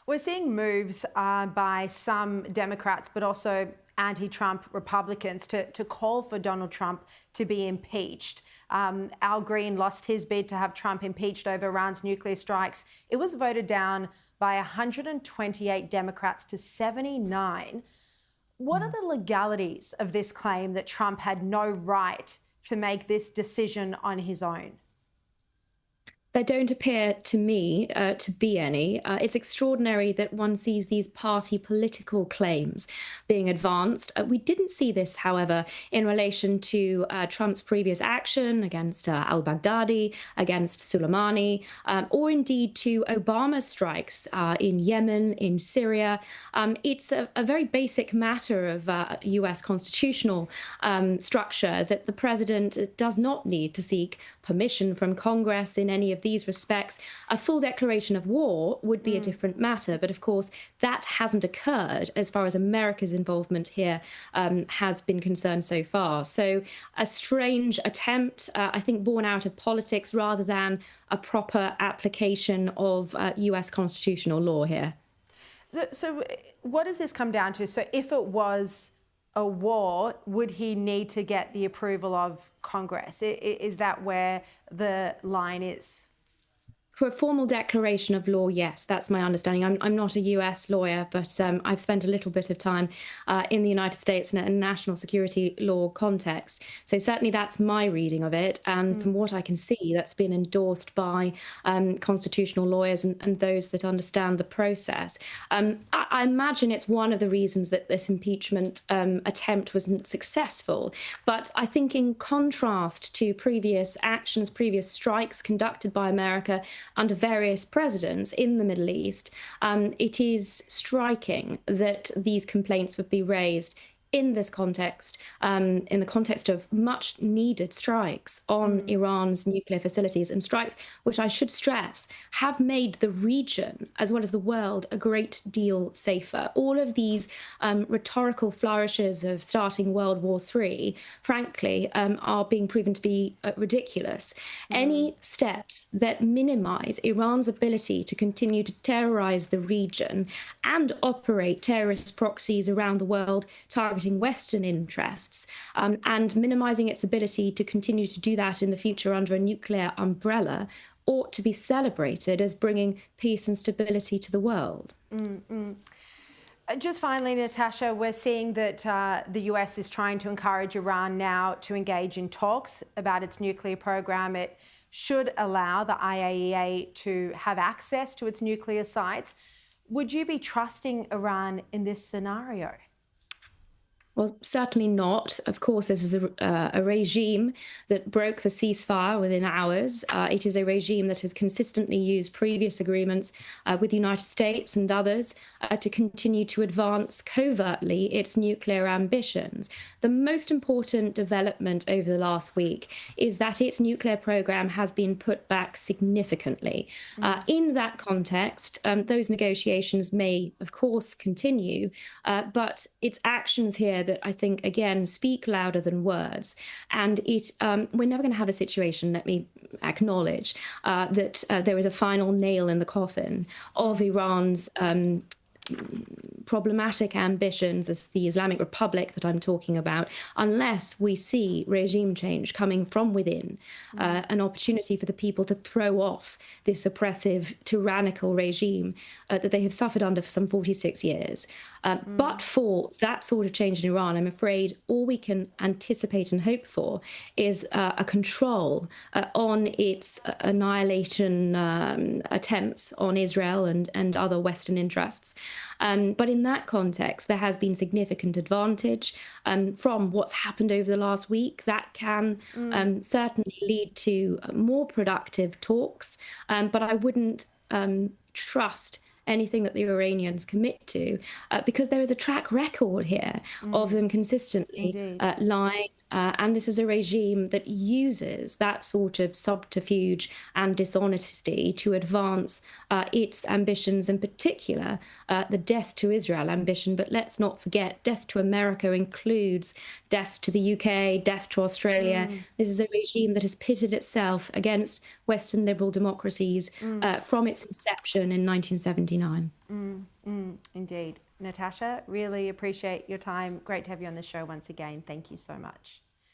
We're seeing moves by some Democrats, but also anti-Trump Republicans to call for Donald Trump to be impeached. Al Green lost his bid to have Trump impeached over Iran's nuclear strikes. It was voted down by 128 Democrats to 79. What are the legalities of this claim that Trump had no right to make this decision on his own? There don't appear to me to be any. It's extraordinary that one sees these party political claims being advanced. We didn't see this, however, in relation to Trump's previous action against al-Baghdadi, against Soleimani, or indeed to Obama's strikes in Yemen, in Syria. It's a very basic matter of US constitutional structure that the president does not need to seek permission from Congress in any of these respects. A full declaration of war would be a different matter, but of course that hasn't occurred as far as America's involvement here has been concerned so far. So a strange attempt, I think, born out of politics rather than a proper application of US constitutional law here. So what does this come down to? So if it was a war, would he need to get the approval of Congress? Is that where the line is? For a formal declaration of law, yes, that's my understanding. I'm not a US lawyer, but I've spent a little bit of time in the United States in a national security law context. So certainly that's my reading of it. And from what I can see, that's been endorsed by constitutional lawyers and those that understand the process. I imagine it's one of the reasons that this impeachment attempt wasn't successful. But I think in contrast to previous actions, previous strikes conducted by America under various presidents in the Middle East, it is striking that these complaints would be raised in this context, in the context of much needed strikes on Iran's nuclear facilities, and strikes which I should stress have made the region as well as the world a great deal safer. All of these rhetorical flourishes of starting World War III, frankly, are being proven to be ridiculous. Any steps that minimize Iran's ability to continue to terrorize the region and operate terrorist proxies around the world targeting Western interests and minimizing its ability to continue to do that in the future under a nuclear umbrella ought to be celebrated as bringing peace and stability to the world. Just finally, Natasha, we're seeing that the US is trying to encourage Iran now to engage in talks about its nuclear program. It should allow the IAEA to have access to its nuclear sites. Would you be trusting Iran in this scenario? Well, certainly not. Of course, this is a regime that broke the ceasefire within hours. It is a regime that has consistently used previous agreements with the United States and others to continue to advance covertly its nuclear ambitions. The most important development over the last week is that its nuclear program has been put back significantly. In that context, those negotiations may, of course, continue, but its actions here that I think, again, speak louder than words. And we're never going to have a situation, let me acknowledge, that there is a final nail in the coffin of Iran's problematic ambitions as the Islamic Republic that I'm talking about, unless we see regime change coming from within, an opportunity for the people to throw off this oppressive, tyrannical regime that they have suffered under for some 46 years. But for that sort of change in Iran, I'm afraid all we can anticipate and hope for is a control on its annihilation attempts on Israel and other Western interests. But in that context, there has been significant advantage from what's happened over the last week. That can certainly lead to more productive talks, but I wouldn't trust anything that the Iranians commit to, because there is a track record here of them consistently lying And this is a regime that uses that sort of subterfuge and dishonesty to advance its ambitions, in particular, the death to Israel ambition. But let's not forget, death to America includes death to the UK, death to Australia. This is a regime that has pitted itself against Western liberal democracies from its inception in 1979. Indeed. Natasha, really appreciate your time. Great to have you on the show once again. Thank you so much.